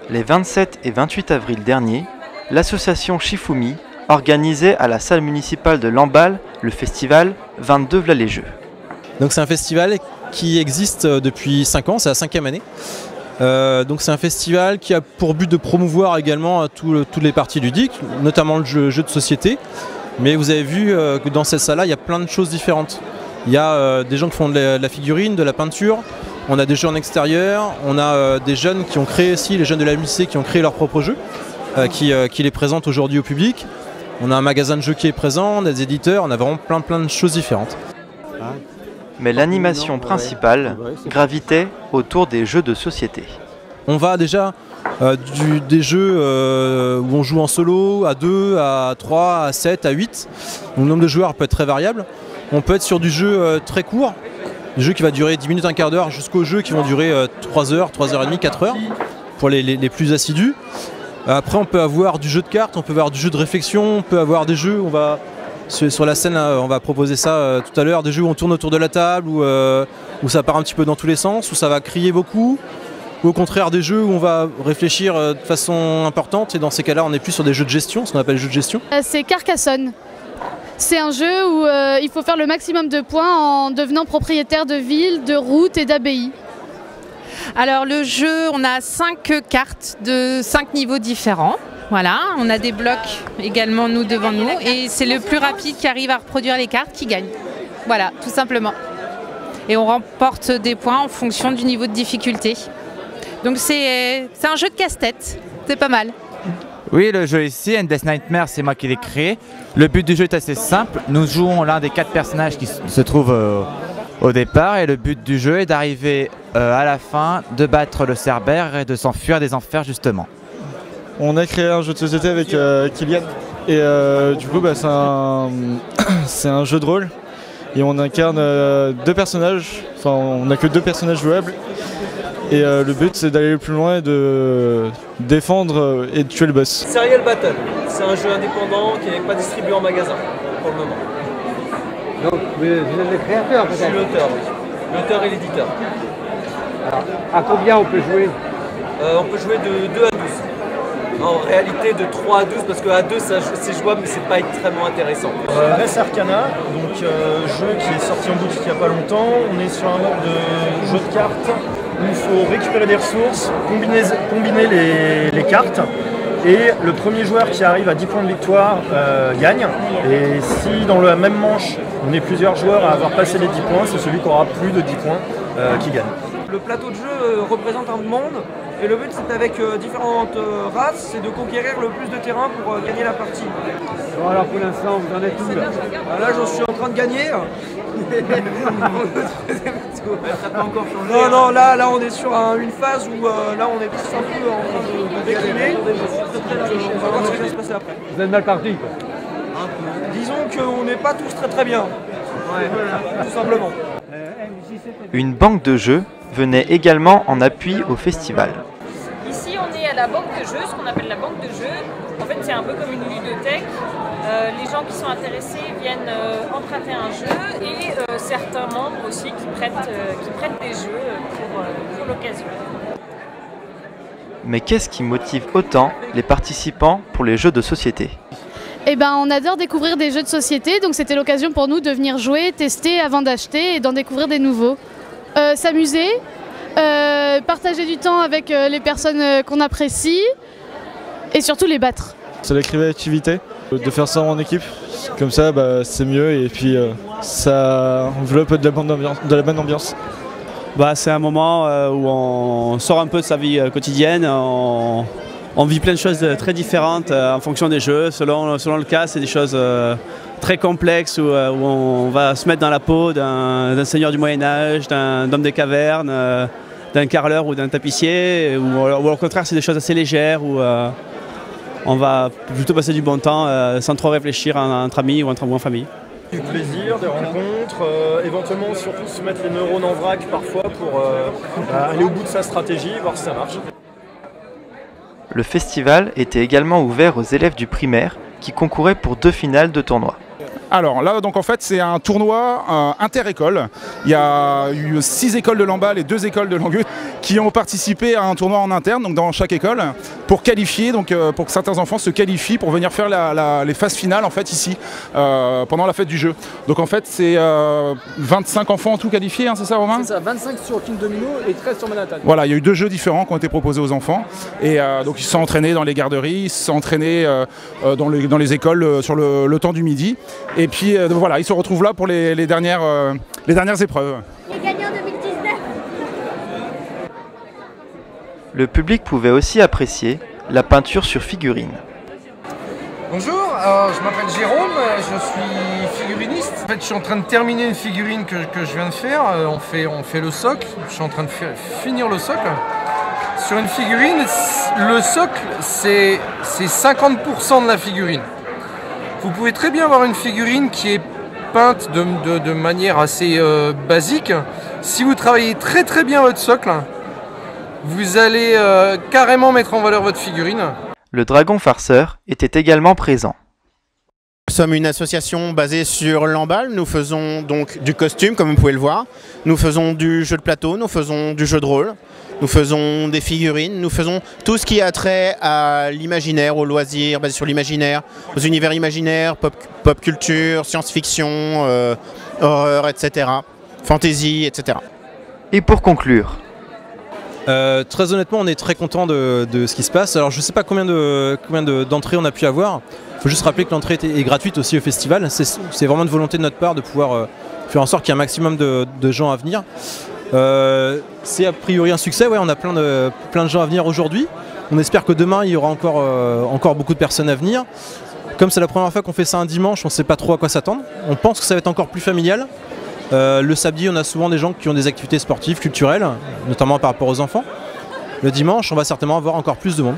Les 27 et 28 avril dernier, l'association Shifumi organisait à la salle municipale de Lamballe le festival 22 V'là les Jeux. Donc c'est un festival qui existe depuis 5 ans, c'est la 5e année. Donc c'est un festival qui a pour but de promouvoir également toutes les parties ludiques, notamment le jeu de société. Mais vous avez vu que dans cette salle-là, il y a plein de choses différentes. Il y a des gens qui font de la figurine, de la peinture, on a des jeux en extérieur, on a des jeunes qui ont créé les jeunes de la MJC qui ont créé leurs propres jeux, qui les présentent aujourd'hui au public. On a un magasin de jeux qui est présent, on a des éditeurs, on a vraiment plein de choses différentes. Mais l'animation principale gravitait autour des jeux de société. On va déjà des jeux où on joue en solo, à 2, à 3, à 7, à 8. Donc, le nombre de joueurs peut être très variable. On peut être sur du jeu très court, des jeux qui va durer 10 minutes, un quart d'heure, jusqu'aux jeux qui vont durer 3 heures, 3 heures et demie, 4 heures, pour les plus assidus. Après on peut avoir du jeu de cartes, on peut avoir du jeu de réflexion, on peut avoir des jeux, sur la scène là, on va proposer ça tout à l'heure, des jeux où on tourne autour de la table, où ça part un petit peu dans tous les sens, où ça va crier beaucoup, ou au contraire des jeux où on va réfléchir de façon importante, et dans ces cas-là on est plus sur des jeux de gestion, ce qu'on appelle jeux de gestion. C'est Carcassonne. C'est un jeu où il faut faire le maximum de points en devenant propriétaire de villes, de routes et d'abbayes. Alors le jeu, on a 5 cartes de 5 niveaux différents. Voilà, on a des blocs également nous devant nous et c'est le plus rapide qui arrive à reproduire les cartes qui gagne. Voilà, tout simplement. Et on remporte des points en fonction du niveau de difficulté. Donc c'est un jeu de casse-tête, c'est pas mal. Oui, le jeu ici, Endless Nightmare, c'est moi qui l'ai créé. Le but du jeu est assez simple. Nous jouons l'un des 4 personnages qui se trouvent au départ et le but du jeu est d'arriver à la fin, de battre le Cerbère et de s'enfuir des enfers justement. On a créé un jeu de société avec Kylian et du coup c'est un jeu de rôle et on incarne 2 personnages, enfin on n'a que 2 personnages jouables et le but c'est d'aller le plus loin et de défendre et de tuer le boss. Serial Battle, c'est un jeu indépendant qui n'est pas distribué en magasin pour le moment. Donc vous êtes le créateur peut-être? Je suis l'auteur, oui. L'auteur et l'éditeur. Alors, à combien on peut jouer? On peut jouer de 2 à 12. En réalité de 3 à 12 parce qu'à 2 c'est jouable mais c'est pas extrêmement intéressant. Res Arcana, donc jeu qui est sorti en boutique il n'y a pas longtemps. On est sur un mode de jeu de cartes où il faut récupérer des ressources, combiner les cartes et le premier joueur qui arrive à 10 points de victoire gagne. Et si dans la même manche on est plusieurs joueurs à avoir passé les 10 points, c'est celui qui aura plus de 10 points qui gagne. Le plateau de jeu représente un monde et le but c'est avec différentes races, c'est de conquérir le plus de terrain pour gagner la partie. Bon, alors pour l'instant vous en êtes où là? Là j'en suis en train de gagner. Ça peut encore changer. Non, là on est sur une phase où là on est tous un peu en train de décliner. On va voir ce qui va se passer après. Vous êtes mal parti quoi. Disons qu'on n'est pas tous très bien. Ouais, tout simplement. Une banque de jeux venait également en appui au festival. Ici, on est à la banque de jeux, ce qu'on appelle la banque de jeux. En fait, c'est un peu comme une ludothèque. Les gens qui sont intéressés viennent emprunter un jeu et certains membres aussi qui prêtent des jeux pour l'occasion. Mais qu'est-ce qui motive autant les participants pour les jeux de société? Eh ben, on adore découvrir des jeux de société, donc c'était l'occasion pour nous de venir jouer, tester avant d'acheter et d'en découvrir des nouveaux. S'amuser, partager du temps avec les personnes qu'on apprécie et surtout les battre. C'est la créativité, de faire ça en équipe, comme ça c'est mieux et puis ça enveloppe de la bonne ambiance. C'est un moment où on sort un peu de sa vie quotidienne, on vit plein de choses très différentes en fonction des jeux. Selon le cas, c'est des choses très complexes où on va se mettre dans la peau d'un seigneur du Moyen-Âge, d'un homme des cavernes, d'un carreleur ou d'un tapissier, ou au contraire, c'est des choses assez légères où on va plutôt passer du bon temps sans trop réfléchir entre amis ou en famille. Du plaisir, des rencontres, éventuellement surtout se mettre les neurones en vrac parfois pour aller au bout de sa stratégie, voir si ça marche. Le festival était également ouvert aux élèves du primaire qui concouraient pour 2 finales de tournoi. Alors là, donc en fait, c'est un tournoi inter-école. Il y a eu 6 écoles de Lamballe et 2 écoles de Langueux qui ont participé à un tournoi en interne, donc dans chaque école, pour qualifier, donc pour que certains enfants se qualifient pour venir faire les phases finales en fait ici pendant la fête du jeu. Donc en fait, c'est 25 enfants en tout qualifiés, hein, c'est ça, Romain? C'est ça, 25 sur King Domino et 13 sur Manhattan. Voilà, il y a eu 2 jeux différents qui ont été proposés aux enfants et donc ils se sont entraînés dans les garderies, ils se sont entraînés dans les écoles sur le temps du midi. Et puis voilà, ils se retrouvent là pour les dernières épreuves. Les gagnants 2019. Le public pouvait aussi apprécier la peinture sur figurine. Bonjour, je m'appelle Jérôme, je suis figuriniste. En fait, je suis en train de terminer une figurine que je viens de faire. On fait le socle, je suis en train de finir le socle. Sur une figurine, le socle, c'est 50% de la figurine. Vous pouvez très bien avoir une figurine qui est peinte de manière assez basique. Si vous travaillez très très bien votre socle, vous allez carrément mettre en valeur votre figurine. Le dragon farceur était également présent. Nous sommes une association basée sur Lamballe. Nous faisons donc du costume, comme vous pouvez le voir. Nous faisons du jeu de plateau, nous faisons du jeu de rôle. Nous faisons des figurines, nous faisons tout ce qui a trait à l'imaginaire, aux loisirs, basé sur l'imaginaire, aux univers imaginaires, pop culture, science-fiction, horreur, etc. Fantasy, etc. Et pour conclure, très honnêtement, on est très content de ce qui se passe. Alors je ne sais pas combien d'entrées on a pu avoir. Il faut juste rappeler que l'entrée est gratuite aussi au festival. C'est vraiment une volonté de notre part de pouvoir faire en sorte qu'il y ait un maximum de gens à venir. C'est a priori un succès, ouais, on a plein de gens à venir aujourd'hui. On espère que demain il y aura encore beaucoup de personnes à venir. Comme c'est la première fois qu'on fait ça un dimanche, on ne sait pas trop à quoi s'attendre. On pense que ça va être encore plus familial. Le samedi, on a souvent des gens qui ont des activités sportives, culturelles, notamment par rapport aux enfants. Le dimanche, on va certainement avoir encore plus de monde.